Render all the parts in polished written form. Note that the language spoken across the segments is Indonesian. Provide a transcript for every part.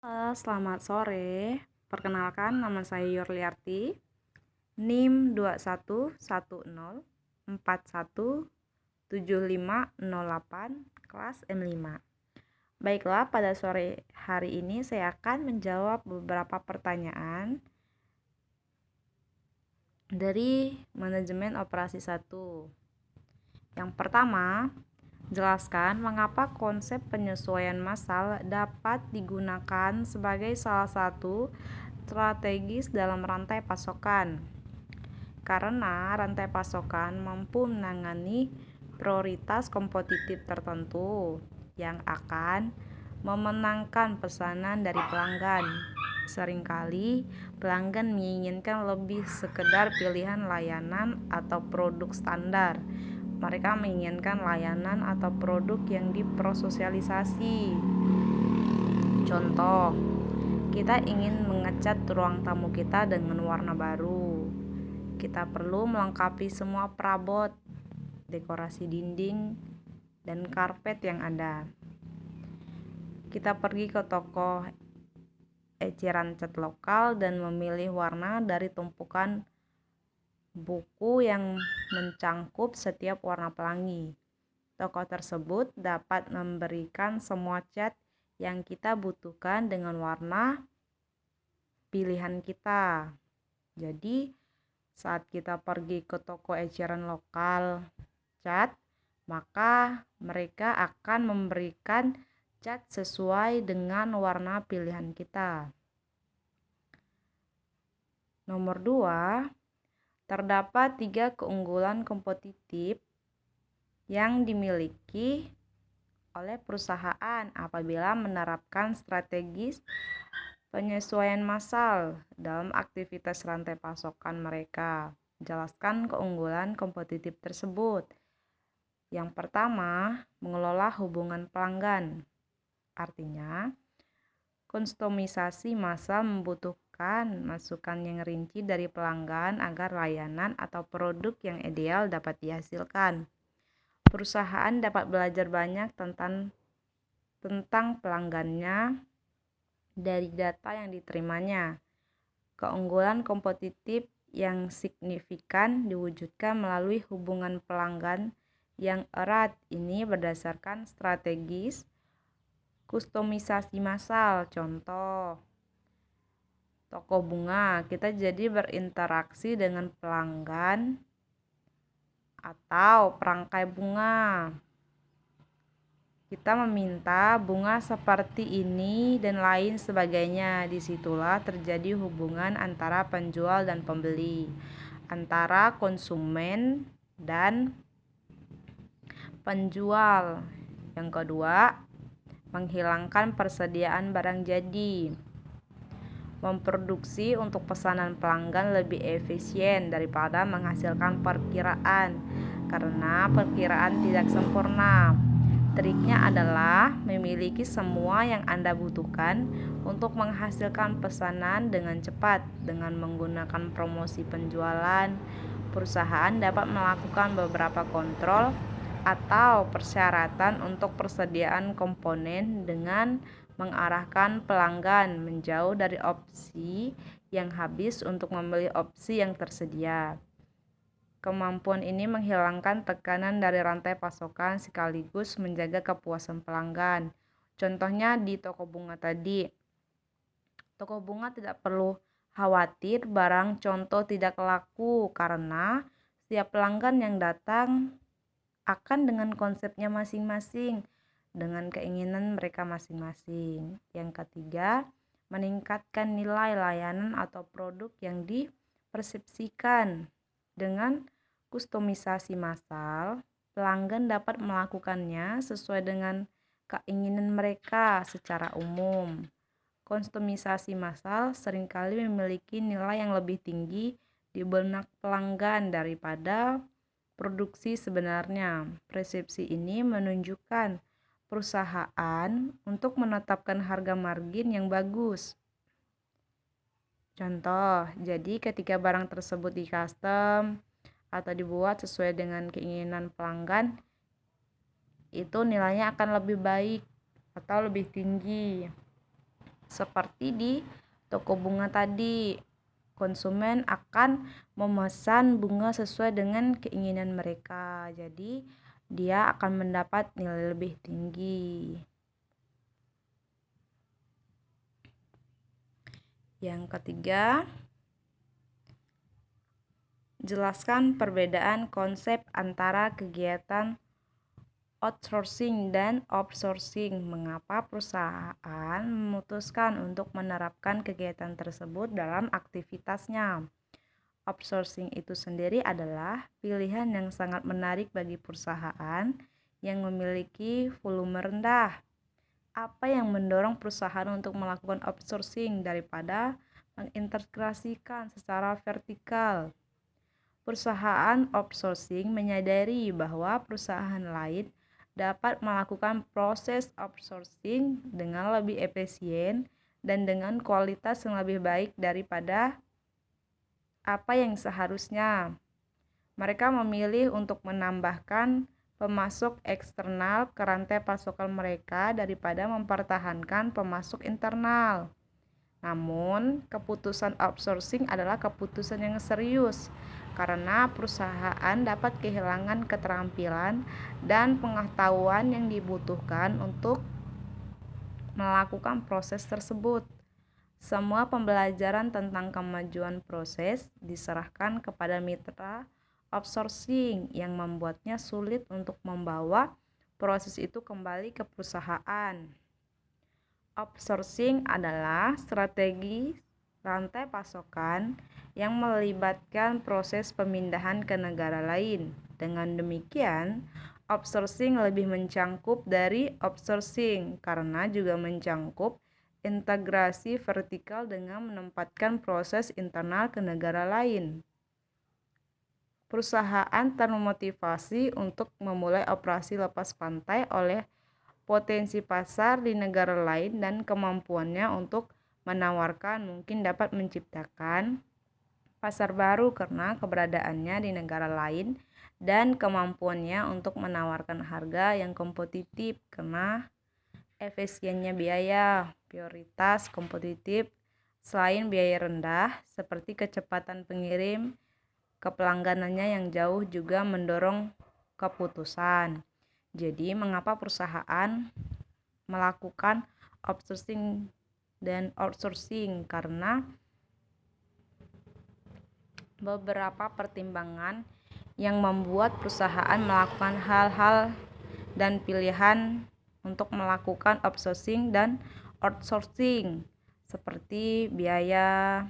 Halo, selamat sore. Perkenalkan, nama saya Yurliarti, NIM 211041417508, kelas M5. Baiklah, pada sore hari ini saya akan menjawab beberapa pertanyaan dari manajemen operasi 1. Yang pertama, jelaskan mengapa konsep penyesuaian massal dapat digunakan sebagai salah satu strategis dalam rantai pasokan. Karena rantai pasokan mampu menangani prioritas kompetitif tertentu yang akan memenangkan pesanan dari pelanggan. Seringkali pelanggan menginginkan lebih sekedar pilihan layanan atau produk standar. Mereka menginginkan layanan atau produk yang diprososialisasi. Contoh, kita ingin mengecat ruang tamu kita dengan warna baru. Kita perlu melengkapi semua perabot, dekorasi dinding, dan karpet yang ada. Kita pergi ke toko eceran cat lokal dan memilih warna dari tumpukan buku yang mencangkup setiap warna pelangi. Toko tersebut dapat memberikan semua cat yang kita butuhkan dengan warna pilihan kita. Jadi, saat kita pergi ke toko eceran lokal cat, maka mereka akan memberikan cat sesuai dengan warna pilihan kita. Nomor 2, terdapat 3 keunggulan kompetitif yang dimiliki oleh perusahaan apabila menerapkan strategis penyesuaian massal dalam aktivitas rantai pasokan mereka. Jelaskan keunggulan kompetitif tersebut. Yang pertama, mengelola hubungan pelanggan. Artinya, kustomisasi massal membutuhkan masukan yang rinci dari pelanggan agar layanan atau produk yang ideal dapat dihasilkan. Perusahaan dapat belajar banyak tentang pelanggannya dari data yang diterimanya. Keunggulan kompetitif yang signifikan diwujudkan melalui hubungan pelanggan yang erat. Ini berdasarkan strategis kustomisasi massal. Contoh, toko bunga, kita jadi berinteraksi dengan pelanggan atau perangkai bunga. Kita meminta bunga seperti ini dan lain sebagainya. Disitulah terjadi hubungan antara penjual dan pembeli, antara konsumen dan penjual. Yang kedua, menghilangkan persediaan barang jadi. Memproduksi untuk pesanan pelanggan lebih efisien daripada menghasilkan perkiraan, karena perkiraan tidak sempurna. Triknya adalah memiliki semua yang Anda butuhkan untuk menghasilkan pesanan dengan cepat. Dengan menggunakan promosi penjualan, perusahaan dapat melakukan beberapa kontrol atau persyaratan untuk persediaan komponen dengan mengarahkan pelanggan menjauh dari opsi yang habis untuk membeli opsi yang tersedia. Kemampuan ini menghilangkan tekanan dari rantai pasokan sekaligus menjaga kepuasan pelanggan. Contohnya di toko bunga tadi. Toko bunga tidak perlu khawatir barang contoh tidak laku karena setiap pelanggan yang datang akan dengan konsepnya masing-masing, dengan keinginan mereka masing-masing. Yang ketiga, meningkatkan nilai layanan atau produk yang dipersepsikan. Dengan kustomisasi massal, pelanggan dapat melakukannya sesuai dengan keinginan mereka secara umum. Kustomisasi massal seringkali memiliki nilai yang lebih tinggi di benak pelanggan daripada produksi sebenarnya. Persepsi ini menunjukkan perusahaan untuk menetapkan harga margin yang bagus. Contoh, jadi ketika barang tersebut di custom atau dibuat sesuai dengan keinginan pelanggan, itu nilainya akan lebih baik atau lebih tinggi. Seperti di toko bunga tadi, konsumen akan memesan bunga sesuai dengan keinginan mereka. Jadi, dia akan mendapat nilai lebih tinggi. Yang ketiga, jelaskan perbedaan konsep antara kegiatan outsourcing dan outsourcing. Mengapa perusahaan memutuskan untuk menerapkan kegiatan tersebut dalam aktivitasnya? Outsourcing itu sendiri adalah pilihan yang sangat menarik bagi perusahaan yang memiliki volume rendah. Apa yang mendorong perusahaan untuk melakukan outsourcing daripada mengintegrasikan secara vertikal? Perusahaan outsourcing menyadari bahwa perusahaan lain dapat melakukan proses outsourcing dengan lebih efisien dan dengan kualitas yang lebih baik daripada apa yang seharusnya. Mereka memilih untuk menambahkan pemasok eksternal ke rantai pasokan mereka daripada mempertahankan pemasok internal. Namun, keputusan outsourcing adalah keputusan yang serius karena perusahaan dapat kehilangan keterampilan dan pengetahuan yang dibutuhkan untuk melakukan proses tersebut. Semua pembelajaran tentang kemajuan proses diserahkan kepada mitra outsourcing yang membuatnya sulit untuk membawa proses itu kembali ke perusahaan. Outsourcing adalah strategi rantai pasokan yang melibatkan proses pemindahan ke negara lain. Dengan demikian, outsourcing lebih mencangkup dari outsourcing karena juga mencangkup integrasi vertikal dengan menempatkan proses internal ke negara lain. Perusahaan termotivasi untuk memulai operasi lepas pantai oleh potensi pasar di negara lain dan kemampuannya untuk menawarkan mungkin dapat menciptakan pasar baru karena keberadaannya di negara lain dan kemampuannya untuk menawarkan harga yang kompetitif karena efisiennya biaya, prioritas kompetitif selain biaya rendah seperti kecepatan pengirim ke pelangganannya yang jauh juga mendorong keputusan. Jadi, mengapa perusahaan melakukan outsourcing dan outsourcing? Karena beberapa pertimbangan yang membuat perusahaan melakukan hal-hal dan pilihan untuk melakukan outsourcing dan outsourcing seperti biaya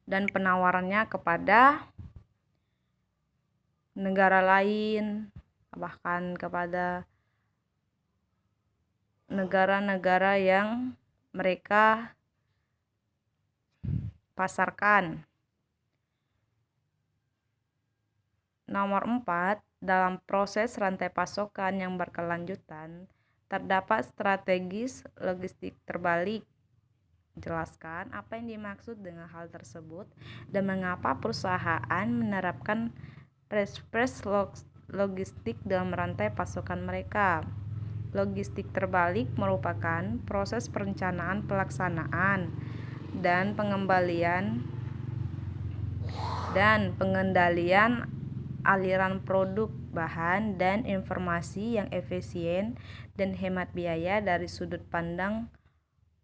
dan penawarannya kepada negara lain, bahkan kepada negara-negara yang mereka pasarkan. Nomor 4, dalam proses rantai pasokan yang berkelanjutan, terdapat strategis logistik terbalik. Jelaskan apa yang dimaksud dengan hal tersebut dan mengapa perusahaan menerapkan reverse logistik dalam rantai pasokan mereka. Logistik terbalik merupakan proses perencanaan, pelaksanaan, dan pengendalian aliran produk, bahan, dan informasi yang efisien dan hemat biaya dari sudut pandang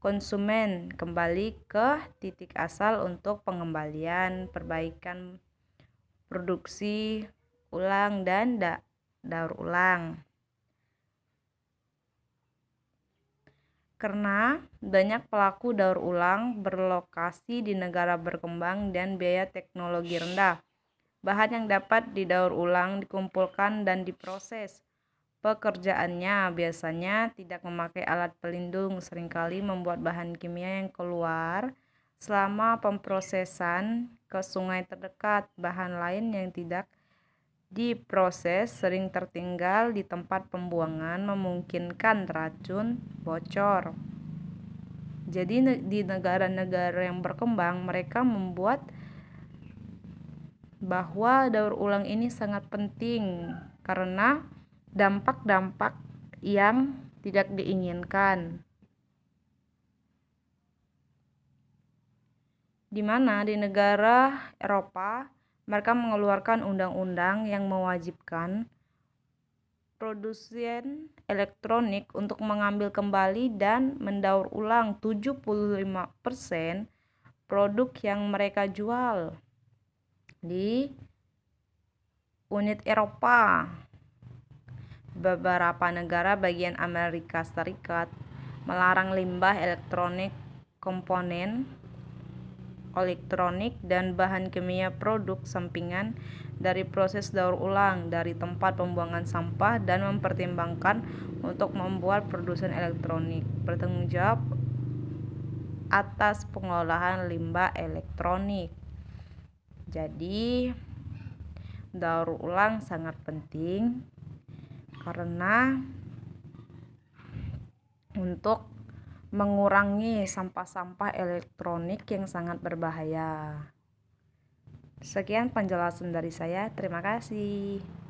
konsumen kembali ke titik asal untuk pengembalian, perbaikan produksi ulang, dan daur ulang. Karena banyak pelaku daur ulang berlokasi di negara berkembang dan biaya teknologi rendah, bahan yang dapat didaur ulang dikumpulkan dan diproses. Pekerjaannya biasanya tidak memakai alat pelindung, seringkali membuat bahan kimia yang keluar selama pemprosesan ke sungai terdekat. Bahan lain yang tidak diproses sering tertinggal di tempat pembuangan, memungkinkan racun bocor. Jadi di negara-negara yang berkembang, mereka membuat bahwa daur ulang ini sangat penting karena dampak-dampak yang tidak diinginkan. di mana di negara Eropa mereka mengeluarkan undang-undang yang mewajibkan produsen elektronik untuk mengambil kembali dan mendaur ulang 75% produk yang mereka jual di unit Eropa. Beberapa negara bagian Amerika Serikat melarang limbah elektronik, komponen elektronik, dan bahan kimia produk sampingan dari proses daur ulang dari tempat pembuangan sampah dan mempertimbangkan untuk membuat produsen elektronik bertanggung jawab atas pengolahan limbah elektronik. Jadi, daur ulang sangat penting karena untuk mengurangi sampah-sampah elektronik yang sangat berbahaya. Sekian penjelasan dari saya. Terima kasih.